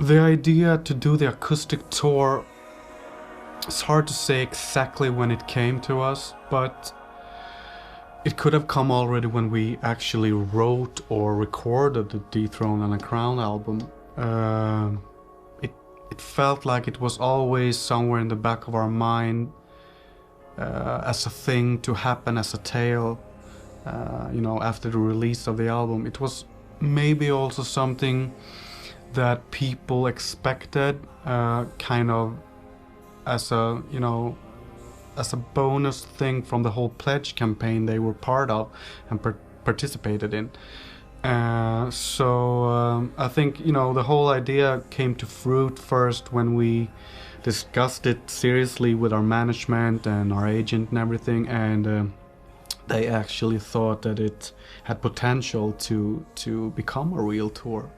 The idea to do the acoustic tour, it's hard to say exactly when it came to us, but it could have come already when we actually wrote or recorded the Dethroned Uncrowned album. It felt like it was always somewhere in the back of our mind as a thing to happen, as a tale, after the release of the album. It was maybe also something that people expected, kind of as a, as a bonus thing from the whole pledge campaign they were part of and participated in. So I think, the whole idea came to fruit first when we discussed it seriously with our management and our agent and everything, and they actually thought that it had potential to become a real tour.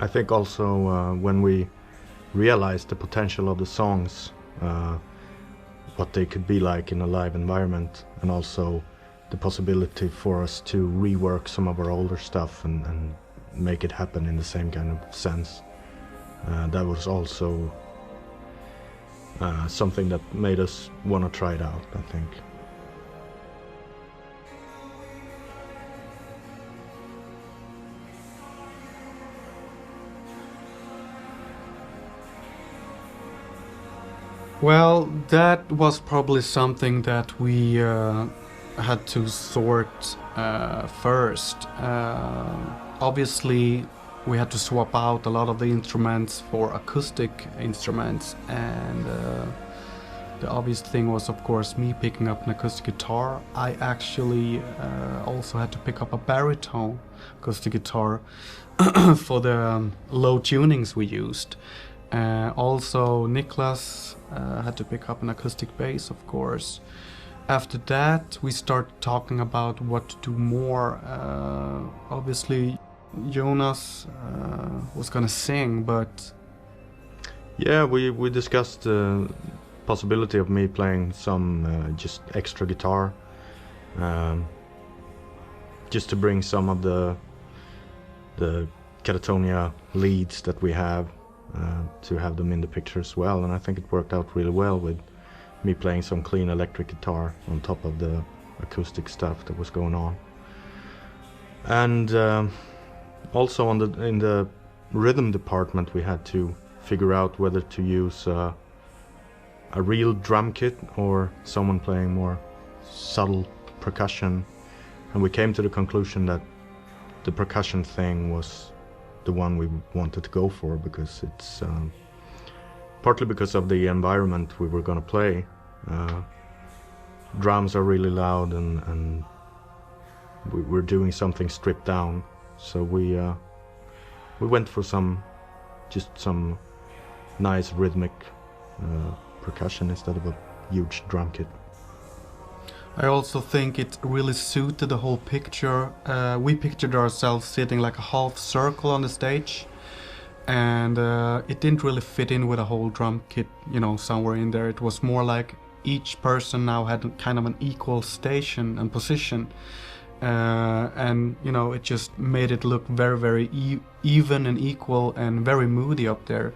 I think also when we realized the potential of the songs, what they could be like in a live environment, and also the possibility for us to rework some of our older stuff and make it happen in the same kind of sense. That was also something that made us want to try it out, I think. Well, that was probably something that we had to sort first. Obviously, we had to swap out a lot of the instruments for acoustic instruments, and the obvious thing was, of course, me picking up an acoustic guitar. I actually also had to pick up a baritone acoustic guitar for the low tunings we used. Also, Niklas had to pick up an acoustic bass, of course. After that, we started talking about what to do more. Obviously, Jonas was gonna sing, but... Yeah, we discussed the possibility of me playing some just extra guitar. Just to bring some of the Katatonia leads that we have, to have them in the picture as well, and I think it worked out really well with me playing some clean electric guitar on top of the acoustic stuff that was going on. And also in the rhythm department, we had to figure out whether to use a real drum kit or someone playing more subtle percussion, and we came to the conclusion that the percussion thing was the one we wanted to go for, because it's partly because of the environment we were going to play. Drums are really loud, and we're doing something stripped down, so we went for some nice rhythmic percussion instead of a huge drum kit. I also think it really suited the whole picture. We pictured ourselves sitting like a half circle on the stage, and it didn't really fit in with a whole drum kit, somewhere in there. It was more like each person now had kind of an equal station and position, and it just made it look very, very even and equal and very moody up there.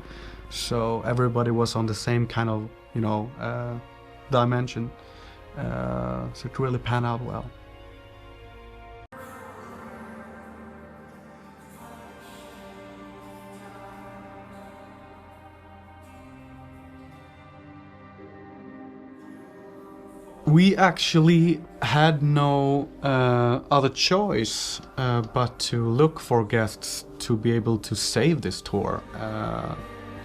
So everybody was on the same kind of dimension. So it really panned out well. We actually had no other choice but to look for guests to be able to save this tour.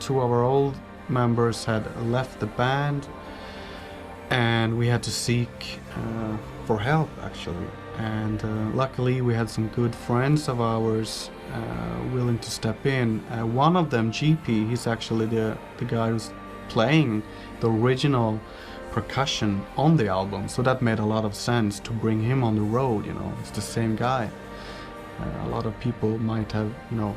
Two of our old members had left the band, and we had to seek for help, actually. And luckily we had some good friends of ours willing to step in. One of them, GP, he's actually the guy who's playing the original percussion on the album, so that made a lot of sense to bring him on the road. It's the same guy. A lot of people might have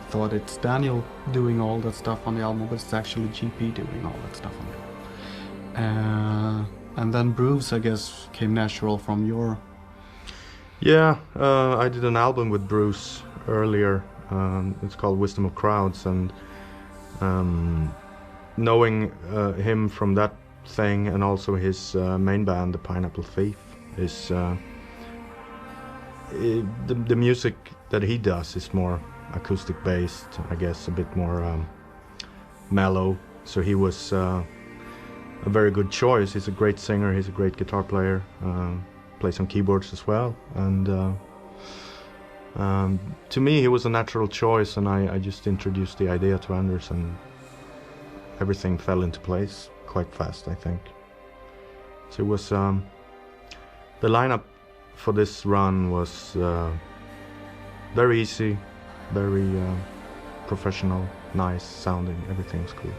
thought it's Daniel doing all that stuff on the album, but it's actually GP doing all that stuff on the album. And then Bruce, I guess, came natural from your... Yeah, I did an album with Bruce earlier. It's called Wisdom of Crowds, and Knowing him from that thing, and also his main band, the Pineapple Thief, is the music that he does is more acoustic based, I guess, a bit more mellow. So he was a very good choice. He's a great singer, he's a great guitar player, plays on keyboards as well, and to me he was a natural choice, and I just introduced the idea to Anders, and everything fell into place quite fast, I think. So it was the lineup for this run was very easy, very professional, nice sounding, everything was cool.